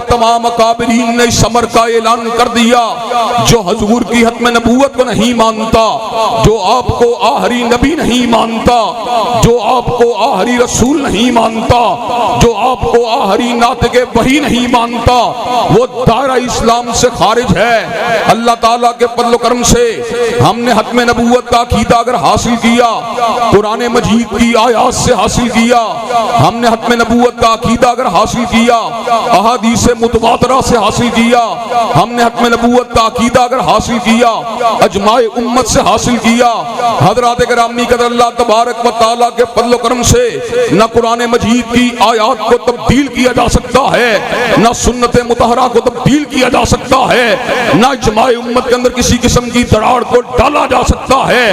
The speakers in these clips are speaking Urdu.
تمام اکابرین نے اس امر کا اعلان کر دیا، جو حضور کی ختم نبوت کو نہیں مانتا، جو آپ کو آخری نبی نہیں مانتا، جو آپ کو آخری رسول نہیں مانتا، جو آپ کو آخری ناطق وحی نہیں مانتا، وہ دائرہ اسلام سے خارج ہے۔ اللہ تعالیٰ کے فضل و کرم سے ہم نے ختم نبوت کا عقیدہ اگر حاصل کیا، قرآن مجید کی آیات سے حاصل کیا، ہم نے ختم نبوت کا عقیدہ اگر حاصل کیا، احادیث متواترہ سے حاصل کیا، ہم نے ختم نبوت کا عقیدہ اگر حاصل کیا، اجماع امت سے حاصل کیا، حضرات گرامی قدر اللہ تبارک و تعالیٰ کے فضل و کرم سے نہ قرآن مجید کی آیات کو تبدیل کیا جا سکتا ہے، نہ سنت مطہرہ کو تبدیل کیا جا سکتا ہے، نہ اجماع امت کے اندر کسی قسم کی دراڑ کو ڈالا جا سکتا ہے۔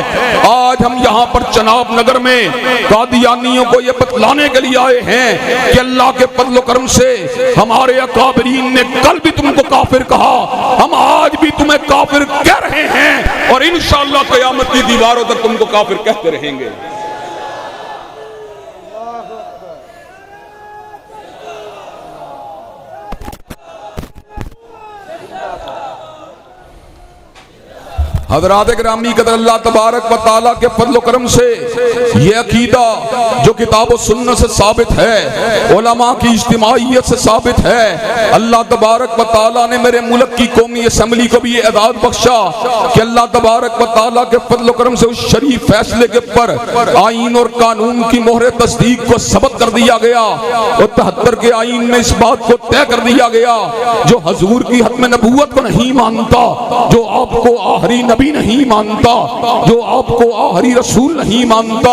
آج ہم یہاں پر چناب نگر میں قادیانیوں کو یہ بتلانے کے لیے آئے ہیں کہ اللہ کے فضل و کرم سے ہمارے اکابرین نے کل بھی تم کو کافر کہا، ہم آج بھی تمہیں کافر کہہ رہے ہیں، اور انشاءاللہ قیامت کی دیواروں تک تم کو کافر کہتے رہیں گے۔ حضرات گرامی قدر اللہ تبارک و تعالیٰ کے فضل و کرم سے یہ عقیدہ جو کتاب و سنت سے ثابت ہے، علماء کی اجتماعیت سے ثابت ہے، اللہ تبارک و تعالیٰ نے میرے ملک کی قومی اسمبلی کو بھی یہ اعزاز بخشا کہ اللہ تبارک و تعالیٰ کے فضل و کرم سے اس شریف فیصلے کے پر آئین اور قانون کی مہر تصدیق کو ثبت کر دیا گیا، اور 73 کے آئین میں اس بات کو طے کر دیا گیا، جو حضور کی ختم نبوت کو نہیں مانتا، جو آپ کو آخری نبی نہیں مانتا، جو آپ کو آخری رسول نہیں مانتا،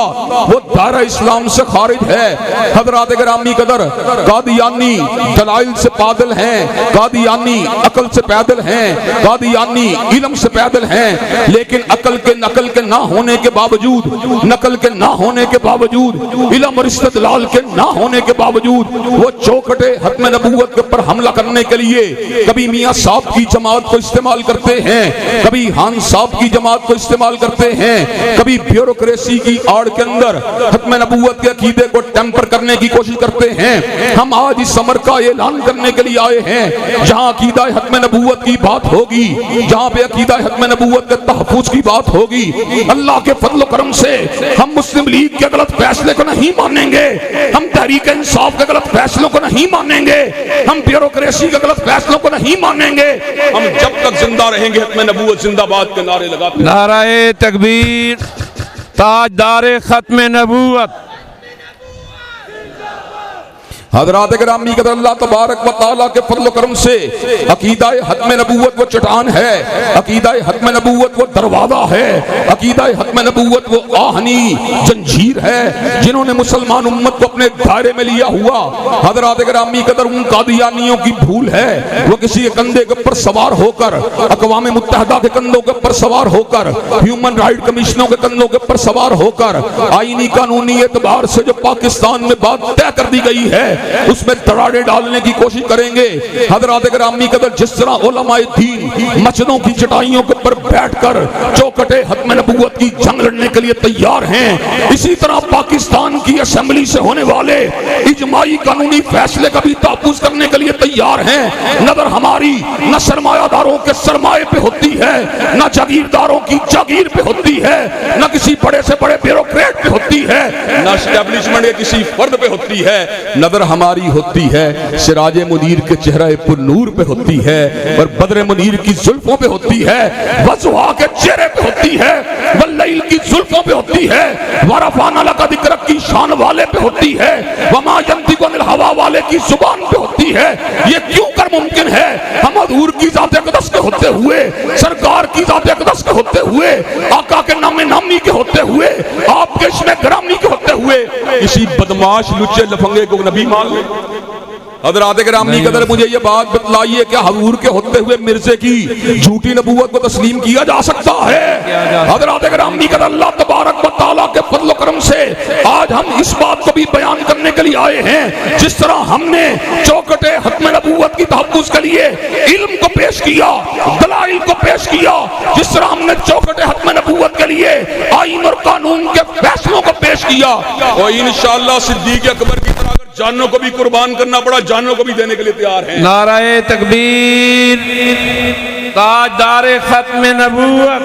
وہ دائرہ اسلام سے خارج ہے۔ حضرات گرامی قدر، قادیانی دلائل سے پادل ہیں، قادیانی عقل سے پیدل ہیں، قادیانی علم سے پیدل ہیں، لیکن عقل کے نقل کے نہ ہونے کے باوجود، نقل کے نہ ہونے کے باوجود، علم اور استدلال کے نہ ہونے کے باوجود وہ چوکھٹے ختم نبوت کے پر حملہ کرنے کے لیے کبھی میاں صاحب کی جماعت کو استعمال کرتے ہیں، کبھی ہان صاحب کی جماعت کو استعمال کرتے ہیں، کبھی بیوروکریسی کی آڑ کے اندر ختم نبوت کے عقیدے کو ٹیمپر کرنے کی کوشش کرتے ہیں۔ ہم آج اس امر کا اعلان کرنے کے لیے آئے ہیں، جہاں عقیدہ ختم نبوت کی بات ہوگی، جہاں پہ عقیدہ ختم نبوت کے تحفظ کی بات ہوگی، اللہ کے فضل و کرم سے ہم مسلم لیگ کے غلط فیصلے کو نہیں مانیں گے، ہم تحریک انصاف کے غلط فیصلوں کو نہیں مانیں گے، ہم بیوروکریسی کے غلط فیصلوں کو نہیں مانیں گے۔ ہم جب تک زندہ رہیں گے ختم نبوت زندہ باد کے نعرے لگاتے ہیں۔ نعرہ تکبیر، تاجدار ختم نبوت۔ حضرات گرامی قدر اللہ تبارک و تعالیٰ کے فضل و کرم سے عقیدہ ختم نبوت وہ چٹان ہے، عقیدہ ختم نبوت وہ دروازہ ہے، عقیدہ ختم نبوت وہ آہنی زنجیر ہے جنہوں نے مسلمان امت کو اپنے دائرے میں لیا ہوا۔ حضرات گرامی قدر ان قادیانیوں کی بھول ہے، وہ کسی کندھے کے اوپر سوار ہو کر، اقوام متحدہ کے کندھوں کے اوپر سوار ہو کر، ہیومن رائٹ کمیشنوں کے کندھوں کے اوپر سوار ہو کر، آئینی قانونی اعتبار سے جو پاکستان میں بات طے کر دی گئی ہے اس میں دراڑے ڈالنے کی کوشش کریں گے۔ حضرات گرامی قدر جس طرح علماء دین مسجدوں کی چٹائیوں کے اوپر بیٹھ کر چوکھٹے ختم نبوت کی جنگ لڑنے کے لیے تیار ہیں، اسی طرح پاکستان کی اسمبلی سے ہونے والے اجماعی قانونی فیصلے کا بھی تحفظ کرنے کے لیے تیار ہیں۔ نظر ہماری نہ سرمایہ داروں کے سرمایے پہ ہوتی ہے، نہ جاگیرداروں کی جاگیر پہ ہوتی ہے، نہ کسی بڑے سے بڑے بیوروکریٹ پہ ہوتی ہے، نہ اسٹیبلشمنٹ کے کسی فرد پہ ہوتی ہے، نظر ہماری ہوتی ہے سراج منیر کے چہرہ پر نور پہ ہوتی ہے، اور بدر منیر کی زلفوں پہ ہوتی ہے، وضحا کے چہرے پہ ہوتی ہے، واللیل کی زلفوں پہ ہوتی ہے، ورفعنا لک ذکرک کی شان والے پہ ہوتی ہے، وما ینطق عن الہوی والے کی زبان پہ ہوتی ہے۔ یہ کیوں کر ممکن ہے؟ ہم حضور کی ذات اقدس کے ہوتے ہوئے، سرکار کی ذات اقدس کے ہوتے ہوئے، آقا کے نام نامی کے ہوتے ہوئے، آپ کے اسم گرامی کے ہوتے ہوئے کسی بدماش لچے لفنگے کو نبی مان لے۔ حضرات گرامی قدر مجھے یہ بات بتلائیے کہ حضور کے ہوتے ہوئے مرزے کی جھوٹی نبوت کو تسلیم کیا جا سکتا ہے؟ حضرات گرامی قدر اللہ تبارک و تعالیٰ کے فضل و کرم سے آج ہم اس بات کو بھی بیان کرنے کے لیے آئے ہیں، جس طرح ہم نے چوکھٹے ختم نبوت کی تحفظ کے لیے علم کو پیش پیش کیا, دلائل کو پیش کیا, جس طرح ہم نے چوکھٹ ختم نبوت کے لیے آئین اور قانون کے فیصلوں کو پیش کیا, اور انشاءاللہ صدیق اکبر کی طرح اگر جانوں کو بھی قربان کرنا پڑا جانوں کو بھی دینے کے لیے تیار ہیں. نعرہ تکبیر, تاجدار ختم نبوت,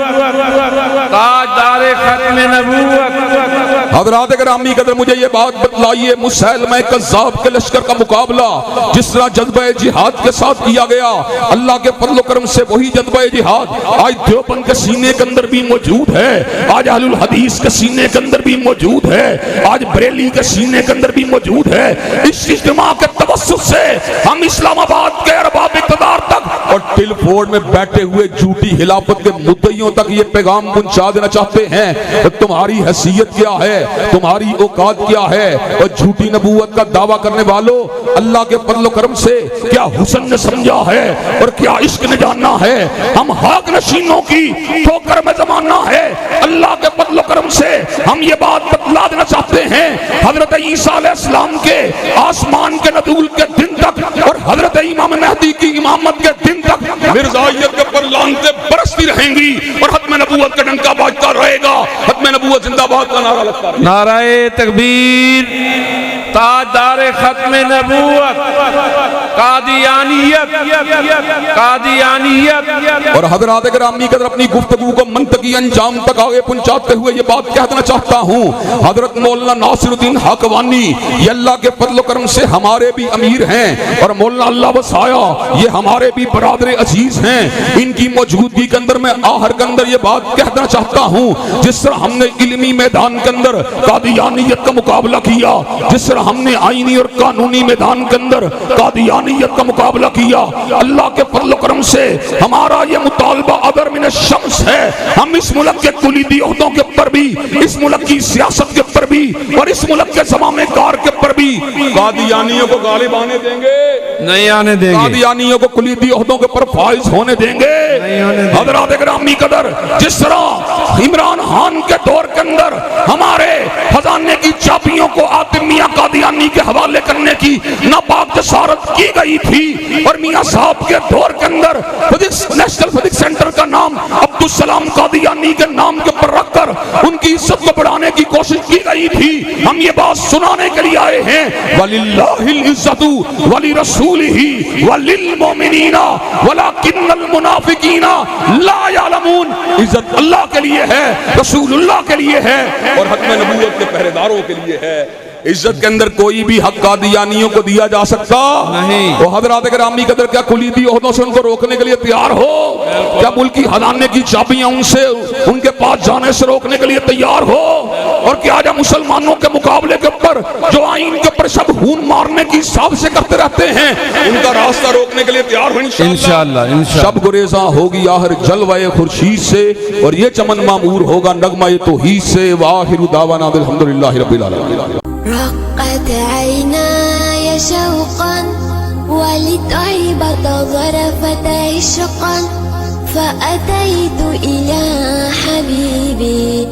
تاجدار ختم نبوت. حضرات گرامی قدر مجھے یہ بات بتلائیے, مسیلمہ کذاب کے لشکر کا مقابلہ جس طرح جذبہ جہاد کے ساتھ کیا گیا, اللہ کے فضل و کرم سے وہی جذبہ جہاد آج دیوبند کے سینے کے اندر بھی موجود ہے, آج اہل الحدیث کے سینے کے اندر بھی موجود ہے, آج بریلی کے سینے کے اندر بھی موجود ہے. اس اجتماع کے توسط سے ہم اسلام آباد کے ارباب اقتدار تک اور ٹل فورڈ میں بیٹھے ہوئے جھوٹی خلافت کے مدعیوں تک یہ پیغام پہنچا دینا چاہتے ہیں کہ تمہاری حیثیت کیا ہے, تمہاری اوقات کیا ہے, اور جھوٹی نبوت کا دعویٰ کرنے والوں اللہ کے فضل و کرم سے کیا حسن نے سمجھا ہے اور کیا عشق نے جاننا ہے. ہم حق نشینوں کی ٹھوکر میں زمانہ ہے, اللہ کے فضل و کرم سے ہم یہ بات بتلا دینا چاہتے ہیں, حضرت عیسیٰ علیہ السلام کے آسمان کے نزول کے دن تک اور حضرت امام مہدی کی امامت کے دن تک مرزائیت کے پر لعنتیں برستی رہیں گی اور ختم نبوت کا ڈنکا باجتا رہے گا, ختم نبوت زندہ باد کا نعرہ لگتا رہے گا. نعرہ تکبیر, تاجدار ختم نبوت, قادیانیت, قادیانیت. اور حضرات گرامی قدر اپنی گفتگو کو منطقی انجام تک آگے پہنچاتے ہوئے یہ بات کہہ دینا چاہتا ہوں, حضرت مولانا ناصر الدین حقوانی یہ اللہ کے فضل و کرم سے ہمارے بھی امیر ہیں, اور مولانا اللہ وسایا یہ ہمارے بھی برادر عزیز ہیں. ان کی موجودگی کے اندر میں آخر کے اندر یہ بات کہہ دینا چاہتا ہوں, جس طرح ہم نے علمی میدان کے اندر قادیانیت کا مقابلہ کیا, جس طرح ہم نے آئینی اور قانونی میدان کے اندر قادیانیت کا مقابلہ کیا, اللہ کے فضل و کرم سے ہمارا یہ مطالبہ ادر من الشمس ہے. ہم اس ملک کے کلیدی عہدوں کے اوپر بھی, اس ملک کی سیاست کے اوپر بھی, اور اس ملک کے زمام کار کے اوپر بھی قادیانیوں کو غالب آنے دیں گے, نہیں آنے دیں گے, قادیانیوں کو کلیدی عہدوں کے اوپر فائز ہونے دیں گے. حضرات گرامی قدر جس طرح عمران خان کے دور کے اندر ہمارے خزانے کی چابیوں کو آتم میاں قادیانی کے حوالے کرنے کی ناپاک جسارت کی گئی تھی, اور میاں صاحب کے دور کے اندر نیشنل فزکس سینٹر کا نام عبدالسلام قادیانی کے نام کے اوپر رکھ کر ان کی عزت کو بڑھانے کی کوشش کی گئی تھی, ہم یہ بات سنانے کے لیے آئے ہیں, وَلِلَّهِ الْعِزَّةُ وَلِرَسُولِهِ وَلِلْمُؤْمِنِينَ وَلَكِنَّ الْمُنَافِقِينَ لَا يَعْلَمُونَ. عزت اللہ کے لیے ہے, رسول اللہ کے لیے ہے, اور ختم نبوت کے پہرے داروں کے لیے ہے. عزت کے اندر کوئی بھی حق قادیانیوں کو دیا جا سکتا نہیں. وہ حضرات گرامی قدر کیا کلیدی عہدوں سے ان کو روکنے کے لیے تیار ہو, کیا ملکی خزانے کی چابیاں ان کے پاس جانے سے روکنے کے لیے تیار ہو, اور کیا جب مسلمانوں کے مقابلے کے اوپر جو آئین کے اوپر سب خون مارنے کی سازشیں کرتے رہتے ہیں ان کا راستہ روکنے کے لیے تیار ہو انشاءاللہ. شب گریزاں ہوگی آخر جلوہ خورشید سے, اور یہ چمن معمور ہوگا نغمہ توحید سے. وآخر دعوانا الحمدللہ رب العالمین. رقت عيناي شوقا ولطيبة ظرفت عشقا فأتيت إلى حبيبي.